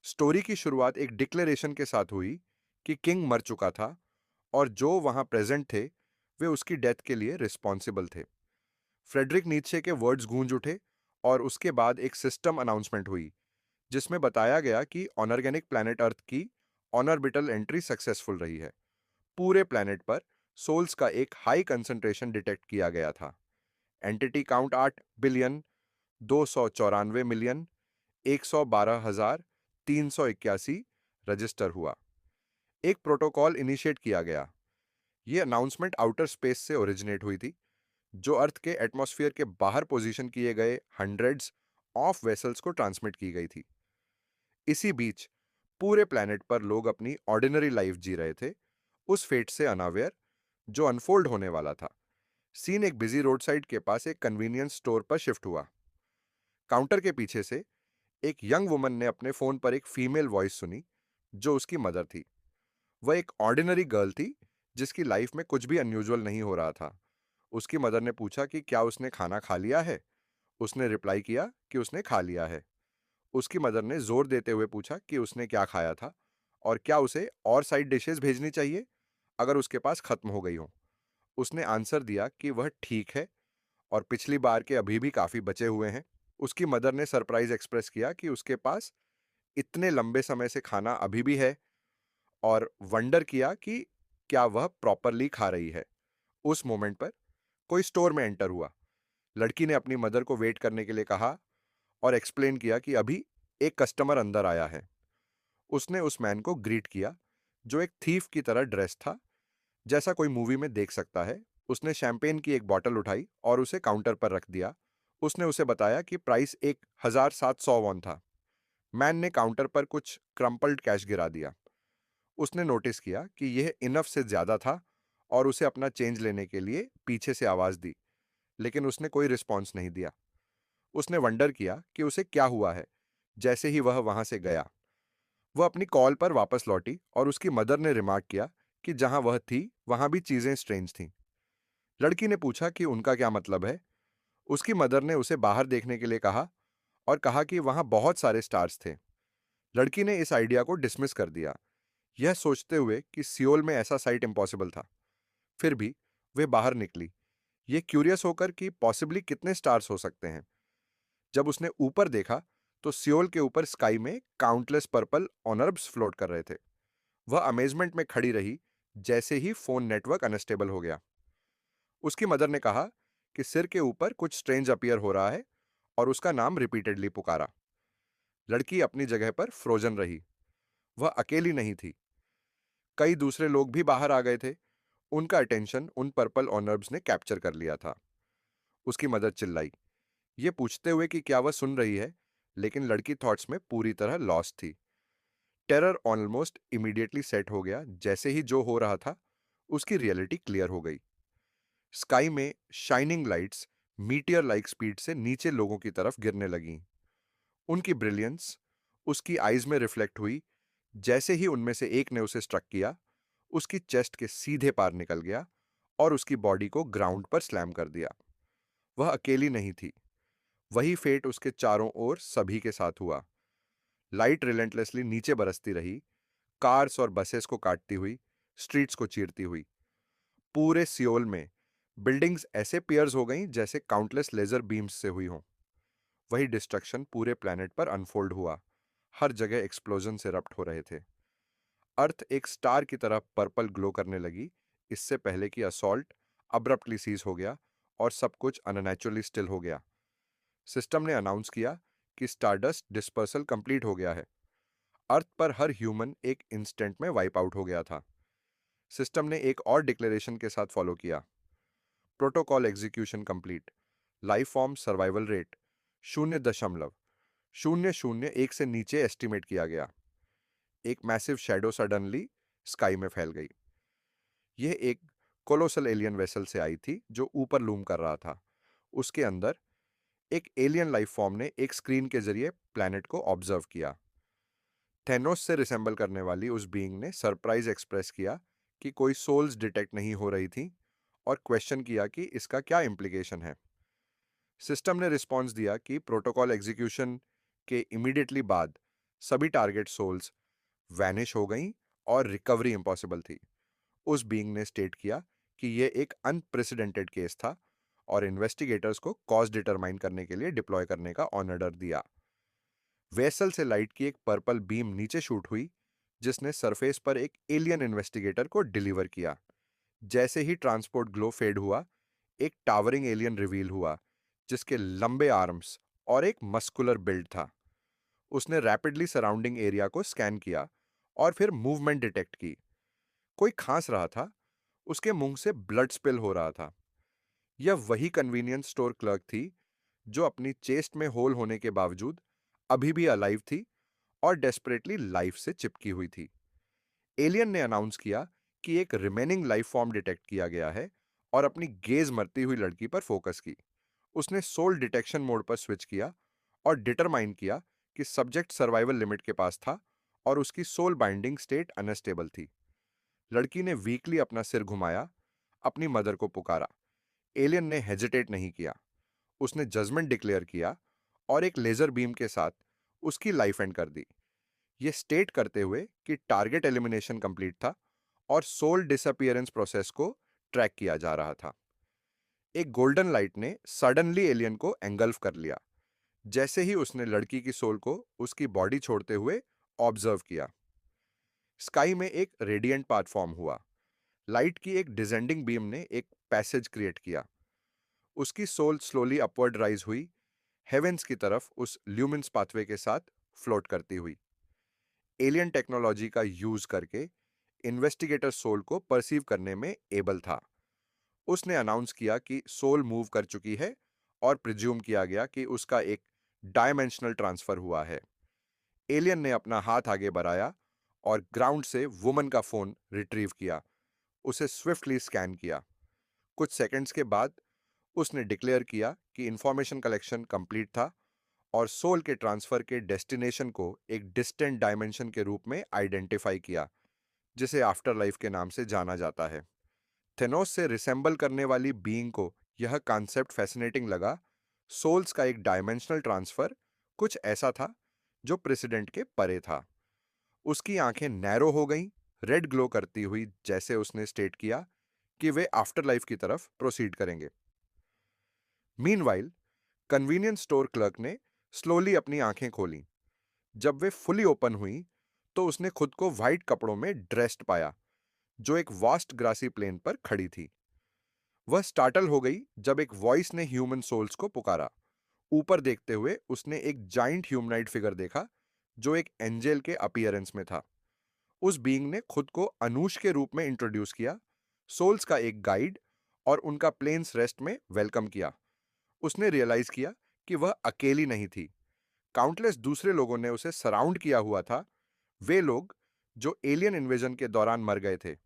Story की शुरुआत एक डिक्लेरेशन के साथ हुई कि किंग मर चुका था और जो वहां प्रेजेंट थे वे उसकी डेथ के लिए रिस्पॉन्सिबल थे। फ्रेडरिक नीत्शे के वर्ड्स गूंज उठे और उसके बाद एक सिस्टम अनाउंसमेंट हुई जिसमें बताया गया कि ऑनर्गेनिक प्लैनेट अर्थ की ऑनर्बिटल एंट्री सक्सेसफुल रही है। पूरे प्लैनेट पर सोल्स का एक हाई कंसंट्रेशन डिटेक्ट किया गया था। Entity count 8 billion 294 million 112,381 register हुआ। एक प्रोटोकॉल इनिशिएट किया गया। यह अनाउंसमेंट आउटर स्पेस से ओरिजिनेट हुई थी, जो अर्थ के एटमॉस्फेयर के बाहर पोजीशन किए गए हंड्रेड्स ऑफ वेसल्स को ट्रांसमिट की गई थी। इसी बीच पूरे प्लैनेट पर लोग अपनी ऑर्डिनरी लाइफ जी रहे थे, उस फेट से अनावेयर जो अनफोल्ड होने वाला था। सीन एक बिजी रोड साइड के पास एक कन्वीनियंस स्टोर पर शिफ्ट हुआ। काउंटर के पीछे से एक यंग वुमन ने अपने फोन पर एक फीमेल वॉइस सुनी, जो उसकी मदर थी। वह एक ऑर्डिनरी गर्ल थी जिसकी लाइफ में कुछ भी अनयूजुअल नहीं हो रहा था। उसकी मदर ने पूछा कि क्या उसने खाना खा लिया है। उसने रिप्लाई किया कि उसने खा लिया है। उसकी मदर ने जोर देते हुए पूछा कि उसने क्या खाया था और क्या उसे और साइड डिशेस भेजनी चाहिए अगर उसके पास खत्म हो गई हो। उसने आंसर दिया कि वह ठीक है और पिछली बार के अभी भी काफी बचे हुए हैं। उसकी मदर ने सरप्राइज एक्सप्रेस किया कि उसके पास इतने लंबे समय से खाना अभी भी है और वंडर किया कि क्या वह प्रॉपरली खा रही है। उस मोमेंट पर कोई स्टोर में एंटर हुआ। लड़की ने अपनी मदर को वेट करने के लिए कहा और एक्सप्लेन किया कि अभी एक कस्टमर अंदर आया है। उसने उस मैन को ग्रीट किया जो एक थीफ की तरह ड्रेस था, जैसा कोई मूवी में देख सकता है। उसने शैंपेन की एक बॉटल उठाई और उसे काउंटर पर रख दिया। उसने उसे बताया कि प्राइस 1,700 वॉन था। मैन ने काउंटर पर कुछ क्रम्पल्ड कैश गिरा दिया। उसने नोटिस किया कि यह इनफ से ज्यादा था और उसे अपना चेंज लेने के लिए पीछे से आवाज दी, लेकिन उसने कोई रिस्पॉन्स नहीं दिया। उसने वंडर किया कि उसे क्या हुआ है। जैसे ही वह वहां से गया, वह अपनी कॉल पर वापस लौटी और उसकी मदर ने रिमार्क किया कि जहां वह थी वहां भी चीजें स्ट्रेंज थीं। लड़की ने पूछा कि उनका क्या मतलब है। उसकी मदर ने उसे बाहर देखने के लिए कहा और कहा कि वहां बहुत सारे स्टार्स थे। लड़की ने इस आइडिया को डिसमिस कर दिया, यह सोचते हुए कि सियोल में ऐसा साइट इम्पॉसिबल था। फिर भी वे बाहर निकली, ये क्यूरियस होकर कि पॉसिबली कितने स्टार्स हो सकते हैं। जब उसने ऊपर देखा तो सियोल के ऊपर स्काई में काउंटलेस पर्पल ऑनर्ब्स फ्लोट कर रहे थे। वह अमेजमेंट में खड़ी रही जैसे ही फोन नेटवर्क अनस्टेबल हो गया। उसकी मदर ने कहा कि सिर के ऊपर कुछ स्ट्रेंज अपीयर हो रहा है और उसका नाम रिपीटेडली पुकारा। लड़की अपनी जगह पर फ्रोजन रही। वह अकेली नहीं थी, कई दूसरे लोग भी बाहर आ गए थे। उनका अटेंशन उन पर्पल ऑनर्ब्स ने कैप्चर कर लिया था। उसकी मदर चिल्लाई, ये पूछते हुए कि क्या वह सुन रही है, लेकिन लड़की थॉट्स में पूरी तरह लॉस्ट थी। टेरर ऑलमोस्ट इमीडिएटली सेट हो गया जैसे ही जो हो रहा था उसकी रियलिटी क्लियर हो गई। स्काई में shining lights meteor like speed से नीचे लोगों की तरफ गिरने लगीं। उनकी ब्रिलियंस उसकी आईज में रिफ्लेक्ट हुई। जैसे ही उनमें से एक ने उसे स्ट्रक किया, उसकी चेस्ट के सीधे पार निकल गया और उसकी बॉडी को ग्राउंड पर स्लैम कर दिया। वह अकेली नहीं थी, वही फेट उसके चारों ओर सभी के साथ हुआ। लाइट रिलेंटलेसली नीचे बरसती रही, कार्स और बसेस को काटती हुई, स्ट्रीट्स को चीरती हुई। पूरे सियोल में बिल्डिंग्स ऐसे पियर्स हो गईं जैसे काउंटलेस लेजर बीम्स से हुई हों। वही डिस्ट्रक्शन पूरे प्लेनेट पर अनफोल्ड हुआ। हर जगह एक्सप्लोजन से रप्ट हो रहे थे। अर्थ एक स्टार की तरह पर्पल ग्लो करने लगी, इससे पहले कि असॉल्ट अब्रप्टली सीज हो गया और सब कुछ अननेचुरली स्टिल हो गया। सिस्टम ने अनाउंस किया कि स्टारडस्ट डिस्पर्सल कंप्लीट हो गया है। अर्थ पर हर ह्यूमन एक इंस्टेंट में वाइप आउट हो गया था। सिस्टम ने एक और डिक्लेरेशन के साथ फॉलो किया। Protocol execution complete. Life form survival rate 0.001 से नीचे एस्टिमेट किया गया। एक मैसिव शैडो सडनली स्काई में फैल गई। यह एक कोलोसल एलियन वेसल से आई थी जो ऊपर लूम कर रहा था। उसके अंदर एक एलियन लाइफ फॉर्म ने एक स्क्रीन के जरिए प्लैनेट को ऑब्जर्व किया। थेनोस से रिसेंबल करने वाली उस बीइंग ने सरप्राइज एक्सप्रेस किया कि कोई सोल्स डिटेक्ट नहीं हो रही थी और क्वेश्चन किया कि इसका क्या इम्प्लीकेशन है। सिस्टम ने रिस्पॉन्स दिया कि प्रोटोकॉल एग्जीक्यूशन के इमीडिएटली बाद सभी टारगेट सोल्स वैनिश हो गईं और रिकवरी इम्पॉसिबल थी। उस बीइंग ने स्टेट किया कि यह एक अनप्रेसिडेंटेड केस था और इन्वेस्टिगेटर्स को कॉज डिटरमाइन करने के लिए डिप्लॉय करने का ऑर्डर दिया। वेसल से लाइट की एक पर्पल बीम नीचे शूट हुई, जिसने सरफेस पर एक एलियन इन्वेस्टिगेटर को डिलीवर किया। जैसे ही ट्रांसपोर्ट ग्लो फेड हुआ, एक टावरिंग एलियन रिवील हुआ, जिसके लंबे आर्म्स और एक मस्कुलर बिल्ड था। उसने रैपिडली सराउंडिंग एरिया को स्कैन किया और फिर मूवमेंट डिटेक्ट की। कोई खांस रहा था, उसके मुंह से ब्लड स्पिल हो रहा था। यह वही कन्वीनियंस स्टोर क्लर्क थी जो अपनी चेस्ट में होल होने के बावजूद अभी भी अलाइव थी और डेस्परेटली लाइफ से चिपकी हुई थी। एलियन ने अनाउंस किया कि एक रिमेनिंग लाइफ फॉर्म डिटेक्ट किया गया है और अपनी गेज मरती हुई लड़की पर फोकस की। उसने सोल डिटेक्शन मोड पर स्विच किया और डिटरमाइन किया कि सब्जेक्ट सर्वाइवल लिमिट के पास था और उसकी सोल बाइंडिंग स्टेट अनस्टेबल थी। लड़की ने वीकली अपना सिर घुमाया, अपनी मदर को पुकारा। एलियन ने हेजिटेट नहीं किया। उसने जजमेंट डिक्लेयर किया और एक लेजर बीम के साथ उसकी लाइफ एंड कर दी, यह स्टेट करते हुए कि टारगेट एलिमिनेशन कंप्लीट था और सोल डिसअपियरेंस प्रोसेस को ट्रैक किया जा रहा था। एक गोल्डन लाइट ने सडनली एलियन को एंगल्फ कर लिया, जैसे ही उसने लड़की की सोल को उसकी बॉडी छोड़ते हुए ऑब्जर्व किया। स्काई में एक रेडिएंट पाथ फॉर्म हुआ। लाइट की एक डिसेंडिंग बीम ने एक पैसेज क्रिएट किया। उसकी सोल स्लोली अपवर्ड राइज हुई, हेवेंस की तरफ उस ल्यूमिन्स पाथवे के साथ फ्लोट करती हुई। एलियन टेक्नोलॉजी का यूज करके इन्वेस्टिगेटर सोल को परसीव करने में एबल था। उसने अनाउंस किया कि सोल मूव कर चुकी है और प्रिज्यूम किया गया कि उसका एक डायमेंशनल ट्रांसफर हुआ है। एलियन ने अपना हाथ आगे बढ़ाया और ग्राउंड से वुमन का फोन रिट्रीव किया, उसे स्विफ्टली स्कैन किया। कुछ सेकंड्स के बाद उसने डिक्लेयर किया कि इंफॉर्मेशन कलेक्शन कंप्लीट था और सोल के ट्रांसफर के डेस्टिनेशन को एक डिस्टेंट डायमेंशन के रूप में आइडेंटिफाई किया, जिसे आफ्टर लाइफ के नाम से जाना जाता है। थेनोस से रिसेंबल करने वाली बीइंग को यह कॉन्सेप्ट फैसिनेटिंग लगा। सोल्स का एक डायमेंशनल ट्रांसफर कुछ ऐसा था जो प्रेसिडेंट के परे था। उसकी आंखें नैरो हो गईं, रेड ग्लो करती हुई, जैसे उसने स्टेट किया कि वे आफ्टर लाइफ की तरफ प्रोसीड करेंगे। मीनवाइल कन्वीनियंस स्टोर क्लर्क ने स्लोली अपनी आंखें खोलीं। जब वे फुली ओपन हुई तो उसने खुद को व्हाइट कपड़ों में ड्रेस्ड पाया, जो एक वास्ट ग्रासी प्लेन पर खड़ी थी। वह स्टार्टल हो गई जब एक वॉइस ने ह्यूमन सोल्स को पुकारा। ऊपर देखते हुए उसने एक जाइंट ह्यूमनाइड फिगर देखा, जो एक एंजल के अपीयरेंस में था। उस बीइंग ने खुद को अनूश के रूप में इंट्रोड्यूस किया, सोल्स का एक गाइड, और उनका प्लेन्स रेस्ट में वेलकम किया। उसने रियलाइज किया कि वह अकेली नहीं थी। काउंटलेस दूसरे लोगों ने उसे सराउंड किया हुआ था, वे लोग जो एलियन इन्वेजन के दौरान मर गए थे।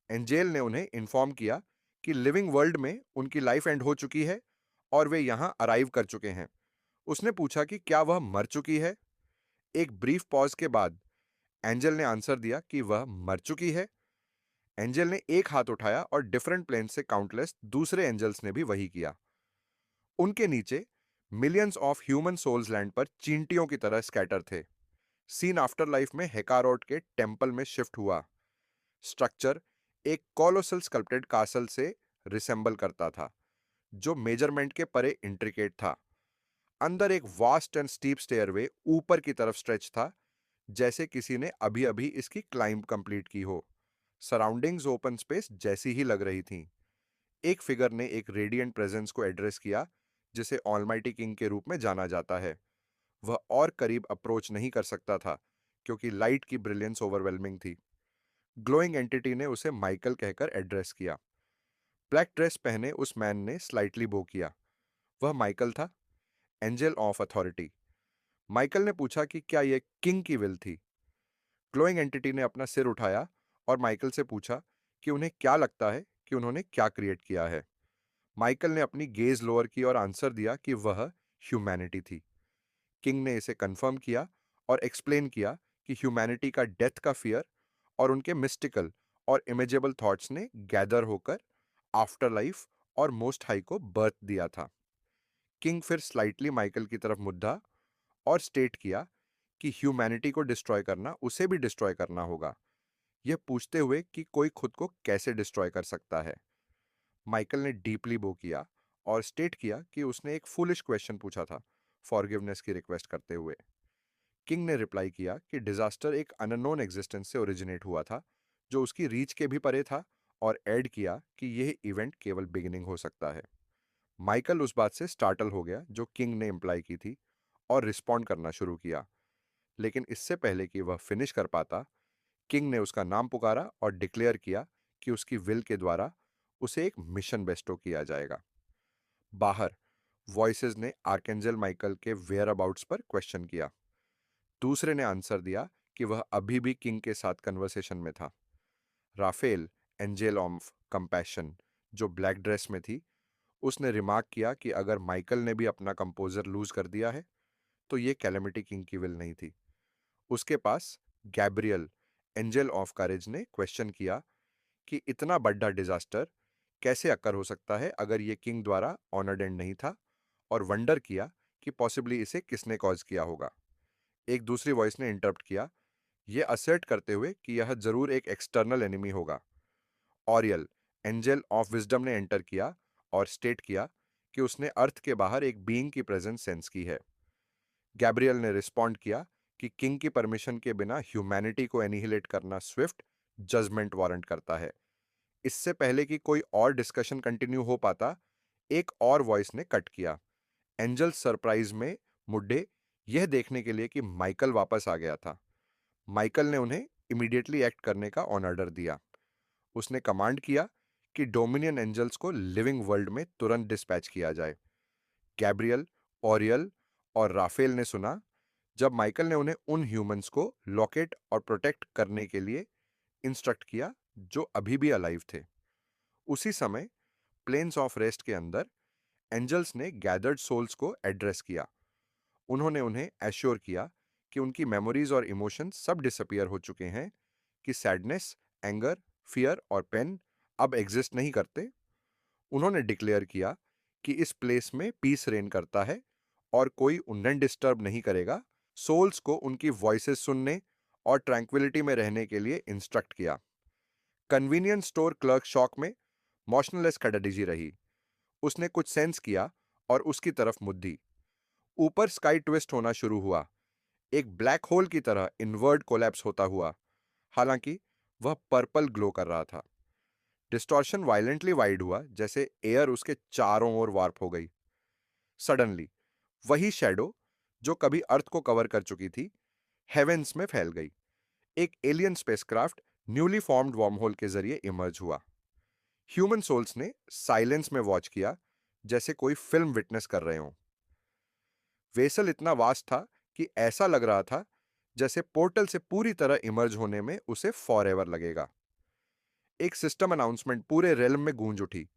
एंजेल ने उन्हें इन्फॉर्म किया कि लिविंग वर्ल्ड में उनकी लाइफ एंड हो चुकी है और वे यहां अराइव कर चुके हैं। उसने पूछा कि क्या वह मर चुकी है। एक ब्रीफ पॉज के बाद एंजल ने आंसर दिया कि वह मर चुकी है। एंजल ने एक हाथ उठाया और डिफरेंट प्लेन से काउंटलेस दूसरे एंजल्स ने भी वही किया। उनके नीचे millions of human souls land पर चींटियों की तरह स्कैटर थे। सीन आफ्टर लाइफ में हेकारोट के टेम्पल में शिफ्ट हुआ। स्ट्रक्चर एक कोलोसल स्कल्प्टेड कासल से रिसेंबल करता था, जो मेजरमेंट के परे इंट्रिकेट था। अंदर एक वास्ट एंड स्टीप स्टेयरवे ऊपर की तरफ स्ट्रेच था, जैसे किसी ने अभी अभी इसकी क्लाइंब कंप्लीट की हो। सराउंडिंग्स ओपन स्पेस जैसी ही लग रही थी। एक फिगर ने एक रेडिएंट प्रेजेंस को एड्रेस किया, जिसे ऑलमाइटी किंग के रूप में जाना जाता है। वह और करीब अप्रोच नहीं कर सकता था क्योंकि लाइट की ब्रिलियंस ओवरवेलमिंग थी। ग्लोइंग एंटिटी ने उसे माइकल कहकर एड्रेस किया। ब्लैक ड्रेस पहने उस मैन ने स्लाइटली बो किया। वह माइकल था, एंजल ऑफ अथॉरिटी। माइकल ने पूछा कि क्या यह किंग की विल थी। ग्लोइंग एंटिटी ने अपना सिर उठाया और माइकल से पूछा कि उन्हें क्या लगता है कि उन्होंने क्या क्रिएट किया है। माइकल ने अपनी गेज लोअर की और आंसर दिया कि वह ह्यूमैनिटी थी। किंग ने इसे कंफर्म किया और एक्सप्लेन किया कि ह्यूमैनिटी का डेथ का फियर और उनके मिस्टिकल और इमेजेबल थॉट्स ने गैदर होकर आफ्टर लाइफ और मोस्ट हाई को बर्थ दिया था। किंग फिर स्लाइटली माइकल की तरफ मुद्दा और स्टेट किया कि ह्यूमैनिटी को डिस्ट्रॉय करना उसे भी डिस्ट्रॉय करना होगा, यह पूछते हुए कि कोई खुद को कैसे डिस्ट्रॉय कर सकता है। माइकल ने डीपली बो किया और स्टेट किया कि उसने एक फूलिश क्वेश्चन पूछा था, फॉरगिवनेस की रिक्वेस्ट करते हुए। किंग ने रिप्लाई किया कि डिजास्टर एक अननोन एग्जिस्टेंस से ओरिजिनेट हुआ था, जो उसकी रीच के भी परे था, और ऐड किया कि यह इवेंट केवल बिगिनिंग हो सकता है। माइकल उस बात से स्टार्टल हो गया जो किंग ने इम्प्लाई की थी, और रिस्पॉन्ड करना शुरू किया। लेकिन इससे पहले कि वह फिनिश कर पाता, किंग ने उसका नाम पुकारा और डिक्लेयर किया कि उसकी विल के द्वारा उसे एक मिशन बेस्टो किया जाएगा। बाहर वॉइसेस ने आर्केंजल माइकल के वेयर अबाउट्स पर क्वेश्चन किया। दूसरे ने आंसर दिया कि वह अभी भी किंग के साथ कन्वर्सेशन में था। राफेल, एंजेल ऑफ कंपैशन, जो ब्लैक ड्रेस में थी, उसने रिमार्क किया कि अगर माइकल ने भी अपना कंपोजर लूज कर दिया है, तो ये कैलेमिटी किंग की विल नहीं थी। उसके पास गैब्रियल, एंजल ऑफ करेज, ने क्वेश्चन किया कि इतना बड़ा डिजास्टर कैसे अक्कर हो सकता है अगर ये किंग द्वारा ऑनर्ड एंड नहीं था, और वंडर किया कि पॉसिबली इसे किसने कॉज किया होगा। एक दूसरी वॉइस ने इंटरप्ट किया, यह असर्ट करते हुए कि यह जरूर एक एक्सटर्नल एनिमी होगा। ऑरियल, एंजल ऑफ विजडम, ने एंटर किया और स्टेट किया कि उसने अर्थ के बाहर एक बीइंग की प्रेजेंस सेंस की है। गैब्रियल ने रिस्पॉन्ड किया कि किंग की परमिशन के बिना ह्यूमैनिटी को एनिहिलेट करना स्विफ्ट जजमेंट वारंट करता है। इससे पहले कि कोई और डिस्कशन कंटिन्यू हो पाता, एक और वॉइस ने कट किया। एंजल सरप्राइज में मुड्डे, यह देखने के लिए कि माइकल वापस आ गया था। माइकल ने उन्हें इमीडिएटली एक्ट करने का ऑन ऑर्डर दिया। उसने कमांड किया कि डोमिनियन एंजल्स को लिविंग वर्ल्ड में तुरंत डिस्पैच किया जाए। गैब्रियल, ऑरियल और राफेल ने सुना जब माइकल ने उन्हें उन ह्यूमंस को लोकेट और प्रोटेक्ट करने के लिए इंस्ट्रक्ट किया जो अभी भी अलाइव थे। उसी समय प्लेन्स ऑफ रेस्ट के अंदर एंजल्स ने गैदर्ड सोल्स को एड्रेस किया। उन्होंने उन्हें एश्योर किया कि उनकी मेमोरीज और इमोशंस सब डिसअपियर हो चुके हैं, कि सैडनेस, एंगर, फियर और पेन अब एग्जिस्ट नहीं करते। उन्होंने डिक्लेयर किया कि इस प्लेस में पीस रेन करता है और कोई उन्हें डिस्टर्ब नहीं करेगा। सोल्स को उनकी वॉइसेस सुनने और ट्रैंक्विलिटी में रहने के लिए इंस्ट्रक्ट किया। कन्वीनियंस स्टोर क्लर्क शॉक में मोशनलेस खड़ाडिजी रही। उसने कुछ सेंस किया और उसकी तरफ मुद्दी। ऊपर स्काई ट्विस्ट होना शुरू हुआ, एक ब्लैक होल की तरह इनवर्ड कोलैप्स होता हुआ, हालांकि वह पर्पल ग्लो कर रहा था। डिस्टॉर्शन वायलेंटली वाइड हुआ, जैसे एयर उसके चारों ओर वार्प हो गई। सडनली वही शैडो जो कभी अर्थ को कवर कर चुकी थी, हेवेंस में फैल गई। एक alien spacecraft newly formed wormhole के जरिए इमर्ज हुआ। ह्यूमन सोल्स ने साइलेंस में वॉच किया, जैसे कोई फिल्म विटनेस कर रहे हों। वेसल इतना वास्ट था कि ऐसा लग रहा था जैसे पोर्टल से पूरी तरह इमर्ज होने में उसे फॉरएवर लगेगा। एक सिस्टम अनाउंसमेंट पूरे रेलम में गूंज उठी,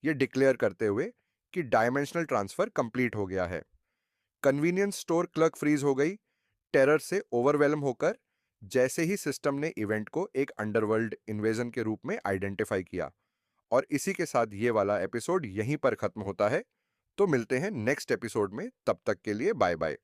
ये डिक्लेयर करते हुए कि डायमेंशनल ट्रांसफर कंप्लीट हो गया है। कन्वीनियंस स्टोर क्लर्क फ्रीज हो गई, टेरर से ओवरवेलम होकर, जैसे ही सिस्टम ने इवेंट को एक अंडरवर्ल्ड इन्वेजन के रूप में आइडेंटिफाई किया। और इसी के साथ ये वाला एपिसोड यहीं पर खत्म होता है। तो मिलते हैं नेक्स्ट एपिसोड में, तब तक के लिए बाय बाय।